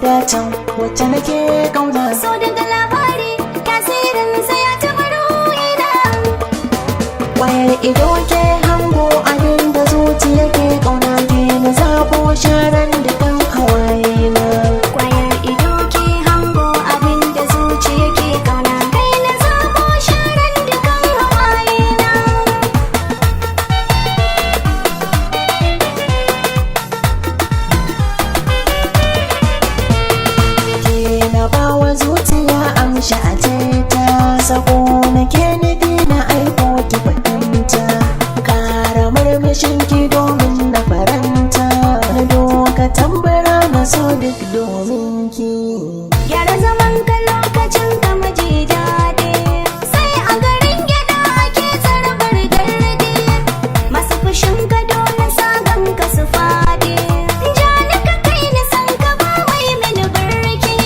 dacen wacce nake kauna. So daga labari tasirin sa ya taɓa ruhina. Kwayar ido ke hango abin da zuciya ke kauna, ke na zabo sharan da kan hawaye na. Kwayar ido ke hango abin da zuciya ke kauna, kai na zabo sharan da kan hawaye na. Ke na bawa zuciya amshi a ta sako nake nufi na aiko ki fahimta. Kara murmushin ki domin na faranta, na doka tambara na so duk domin ki. Gyara zaman ka lokacin ka maji daɗi, sai a garin gyaɗa ake tsarabar gardi. Masu fushin ka dole sagan ka su faɗi, jani ka kai ni san ka ba mai mini birki.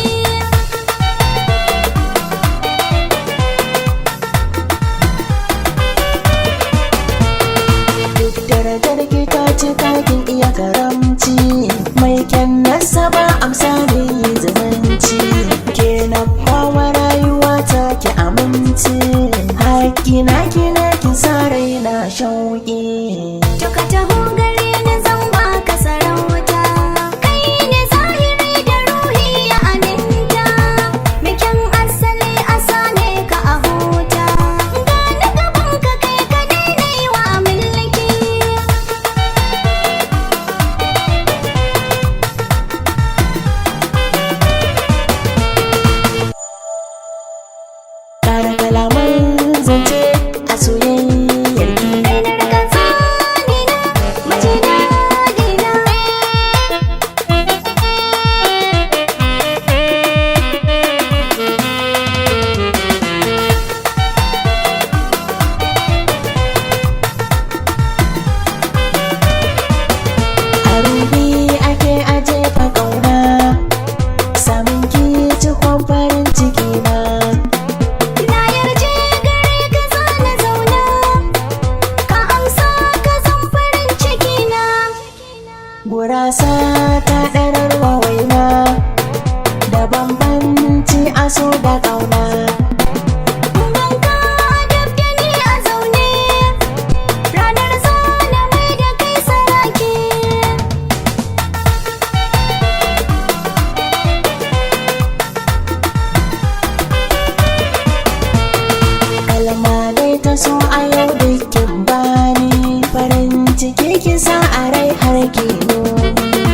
Duk darajar ki ta ci takin iya karamci, mai kyan nasaba amsa ne zumunci. Ke na bawa rayuwa ta ki aminci, haƙƙi na ki na ki sa raina shauƙi. To ka taho gare ni zan baka sarauta, kai ne zahiri da ruhi ya aminta. Bikin asali a same ka a huta, gani gaban ka kai ka daidai wa mulki. Ƙara kalaman zance a soyayyar ki. Kai na rika tsanina, maji daɗina. A ruhi ake ajefa ƙauna, samun ki cikon farin ciki na. Na yarje gare ka zana zauna, ka amsa ka zan farin ciki na. Gurasa ta ɗararwa waina, da bambanci a so da ƙauna. Banka dab da ni a zaune, ranar zana mai da kai saraki. Kalma dai ta so a yau dukkin bani, farin ciki kisa a rai har ki nuni.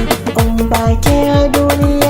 In ba ke a duniya